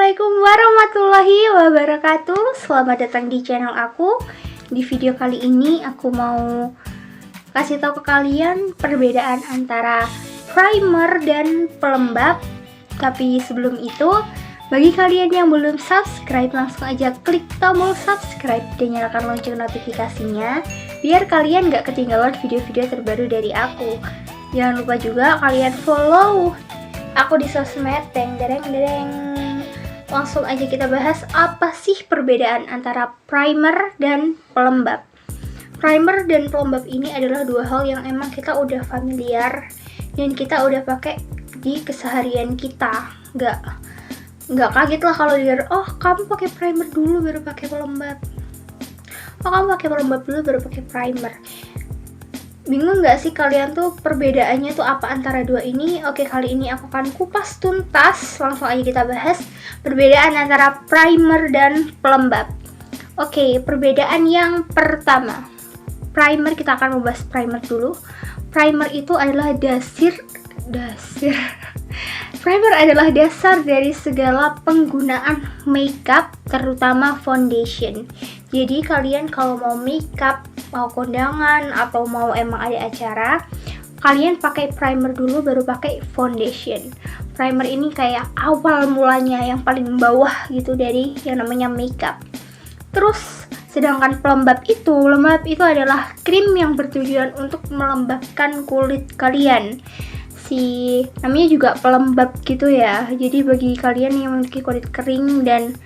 Assalamualaikum warahmatullahi wabarakatuh. Selamat datang di channel aku. Di video kali ini aku mau kasih tahu ke kalian perbedaan antara primer dan pelembab. Tapi sebelum itu, bagi kalian yang belum subscribe, langsung aja klik tombol subscribe dan nyalakan lonceng notifikasinya biar kalian gak ketinggalan video-video terbaru dari aku. Jangan lupa juga kalian follow aku di sosmed, dereng. Langsung aja kita bahas apa sih perbedaan antara primer dan pelembab. Primer dan pelembab ini adalah dua hal yang emang kita udah familiar dan kita udah pakai di keseharian kita. Nggak kaget lah kalau dia, oh kamu pakai primer dulu baru pakai pelembab. Oh kamu pakai pelembab dulu baru pakai primer. Bingung nggak sih kalian tuh perbedaannya tuh apa antara dua ini? Oke, kali ini aku akan kupas tuntas. Langsung aja kita bahas perbedaan antara primer dan pelembab. Oke, perbedaan yang pertama, primer, kita akan membahas primer dulu. Primer itu adalah dasar primer adalah dasar dari segala penggunaan makeup, terutama foundation. Jadi kalian kalau mau makeup, mau kondangan atau mau emang ada acara, kalian pakai primer dulu baru pakai foundation. Primer ini kayak awal mulanya, yang paling bawah gitu dari yang namanya makeup. Terus sedangkan pelembab itu adalah krim yang bertujuan untuk melembabkan kulit kalian. Namanya juga pelembab gitu ya. Jadi bagi kalian yang memiliki kulit kering dan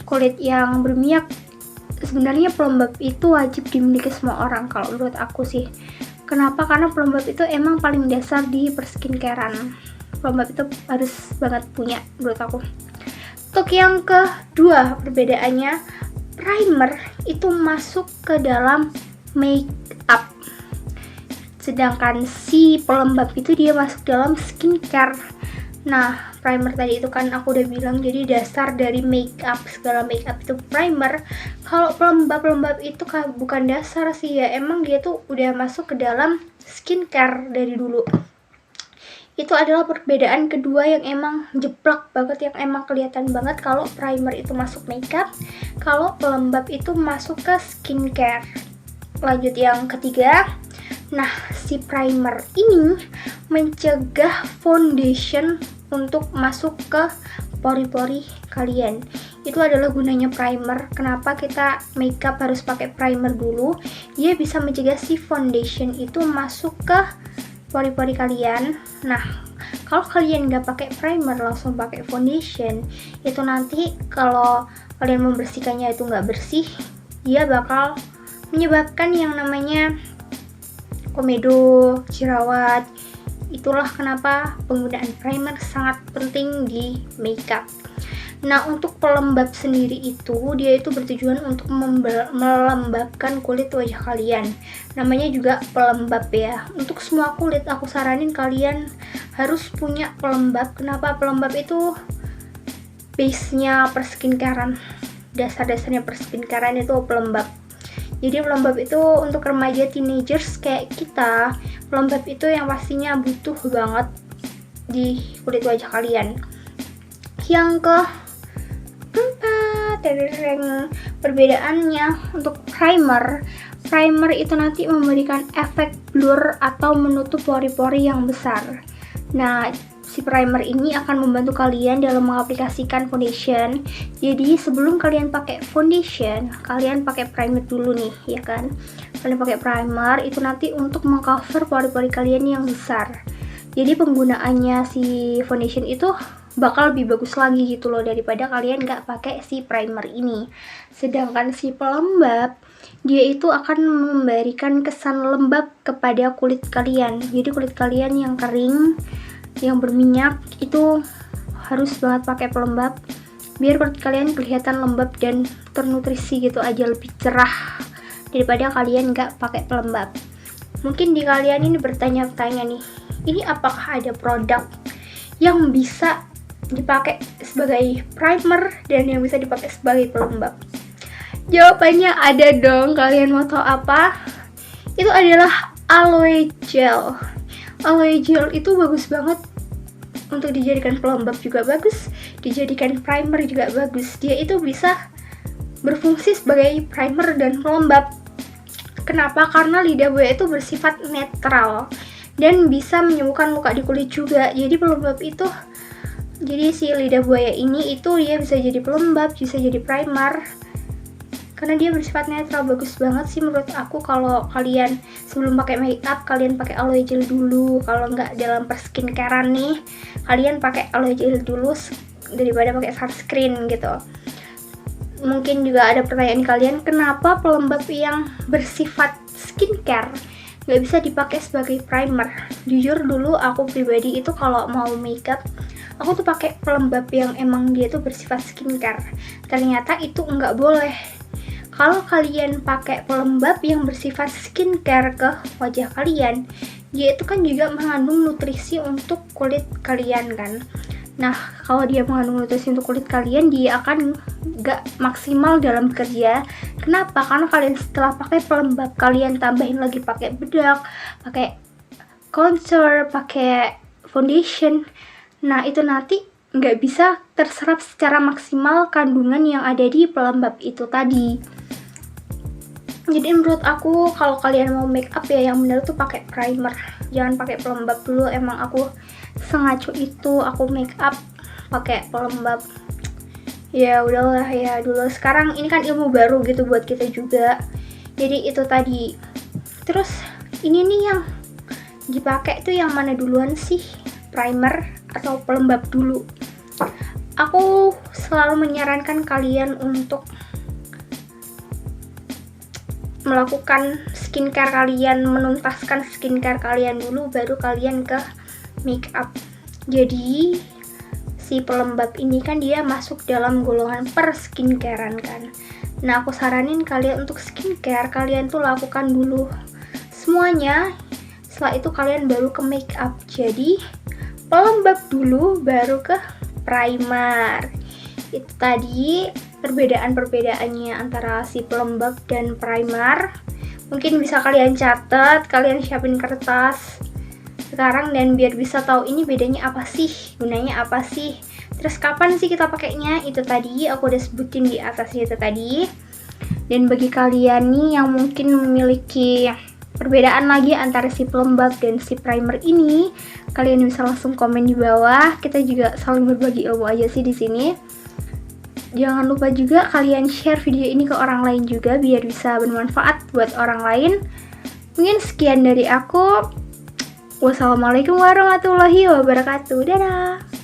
kulit yang berminyak, sebenarnya pelembab itu wajib dimiliki semua orang kalau menurut aku sih. Kenapa? Karena pelembab itu emang paling dasar di perskincarean. Pelembab itu harus banget punya menurut aku. Untuk yang kedua perbedaannya, primer itu masuk ke dalam make up, sedangkan si pelembab itu dia masuk dalam skincare. Nah, primer tadi itu kan aku udah bilang jadi dasar dari makeup, segala makeup itu primer. Kalau pelembab itu bukan dasar sih ya, emang dia tuh udah masuk ke dalam skincare dari dulu. Itu adalah perbedaan kedua yang emang jeplak banget, yang emang kelihatan banget kalau primer itu masuk makeup, kalau pelembab itu masuk ke skincare. Lanjut yang ketiga. Nah, si primer ini mencegah foundation untuk masuk ke pori-pori kalian. Itu adalah gunanya primer. Kenapa kita makeup harus pakai primer dulu? Dia bisa mencegah si foundation itu masuk ke pori-pori kalian. Nah, kalau kalian nggak pakai primer langsung pakai foundation, itu nanti kalau kalian membersihkannya itu nggak bersih, dia bakal menyebabkan yang namanya komedo, jerawat. Itulah kenapa penggunaan primer sangat penting di makeup. Nah, untuk pelembab sendiri dia itu bertujuan untuk melembabkan kulit wajah kalian. Namanya juga pelembab ya. Untuk semua kulit aku saranin kalian harus punya pelembab. Kenapa? Pelembab itu base-nya perskincarean. Dasar-dasarnya perskincarean itu pelembab. Jadi pelembab itu untuk remaja teenagers kayak kita, pelembab itu yang pastinya butuh banget di kulit wajah kalian. Yang keempat, perbedaannya untuk primer itu nanti memberikan efek blur atau menutup pori-pori yang besar. Nah, si primer ini akan membantu kalian dalam mengaplikasikan foundation. Jadi sebelum kalian pakai foundation, kalian pakai primer dulu nih, ya kan? Kalian pakai primer itu nanti untuk mengcover pori-pori kalian yang besar. Jadi penggunaannya si foundation itu bakal lebih bagus lagi gitu loh daripada kalian nggak pakai si primer ini. Sedangkan si pelembab dia itu akan memberikan kesan lembab kepada kulit kalian. Jadi kulit kalian yang kering, yang berminyak itu harus banget pakai pelembab biar kulit kalian kelihatan lembab dan ternutrisi gitu aja, lebih cerah daripada kalian nggak pakai pelembab. Mungkin di kalian ini bertanya-tanya nih, ini apakah ada produk yang bisa dipakai sebagai primer dan yang bisa dipakai sebagai pelembab? Jawabannya ada dong. Kalian mau tahu apa? Itu adalah aloe gel. Aloe gel itu bagus banget untuk dijadikan pelembab, juga bagus dijadikan primer juga bagus. Dia itu bisa berfungsi sebagai primer dan pelembab. Kenapa? Karena lidah buaya itu bersifat netral dan bisa menyembuhkan luka di kulit juga. Jadi pelembab itu, jadi si lidah buaya ini itu dia bisa jadi pelembab, bisa jadi primer. Karena dia bersifat netral, bagus banget sih menurut aku. Kalau kalian sebelum pakai makeup, kalian pakai aloe gel dulu. Kalau nggak dalam perskincarean nih, kalian pakai aloe gel dulu daripada pakai sunscreen gitu. Mungkin juga ada pertanyaan kalian, kenapa pelembab yang bersifat skincare nggak bisa dipakai sebagai primer? Jujur dulu aku pribadi itu kalau mau makeup, aku tuh pakai pelembab yang emang dia tuh bersifat skincare. Ternyata itu nggak boleh. Kalau kalian pakai pelembab yang bersifat skincare ke wajah kalian, dia itu kan juga mengandung nutrisi untuk kulit kalian kan. Nah, kalau dia mengandung nutrisi untuk kulit kalian, dia akan gak maksimal dalam bekerja. Kenapa? Karena kalian setelah pakai pelembab, kalian tambahin lagi pakai bedak, pakai concealer, pakai foundation. Nah, itu nanti gak bisa terserap secara maksimal kandungan yang ada di pelembab itu tadi. Jadi menurut aku kalau kalian mau make up ya yang benar tuh pakai primer, jangan pakai pelembab dulu. Emang aku sengaja itu aku make up pakai pelembab. Ya udahlah ya dulu. Sekarang ini kan ilmu baru gitu buat kita juga. Jadi itu tadi. Terus ini nih yang dipakai tuh yang mana duluan sih? Primer atau pelembab dulu? Aku selalu menyarankan kalian untuk melakukan skincare kalian, menuntaskan skincare kalian dulu, baru kalian ke make up. Jadi si pelembab ini kan dia masuk dalam golongan per skincarean kan. Nah aku saranin kalian untuk skincare, kalian tuh lakukan dulu semuanya, setelah itu kalian baru ke make up. Jadi pelembab dulu baru ke primer. Itu tadi perbedaan-perbedaannya antara si pelembab dan primer. Mungkin bisa kalian catat, kalian siapin kertas sekarang dan biar bisa tahu ini bedanya apa sih, gunanya apa sih, terus kapan sih kita pakainya. Itu tadi aku udah sebutin di atasnya itu tadi. Dan bagi kalian nih yang mungkin memiliki perbedaan lagi antara si pelembab dan si primer ini, kalian bisa langsung komen di bawah. Kita juga saling berbagi ilmu aja sih di sini. Jangan lupa juga kalian share video ini ke orang lain juga biar bisa bermanfaat buat orang lain. Mungkin sekian dari aku. Wassalamualaikum warahmatullahi wabarakatuh. Dadah.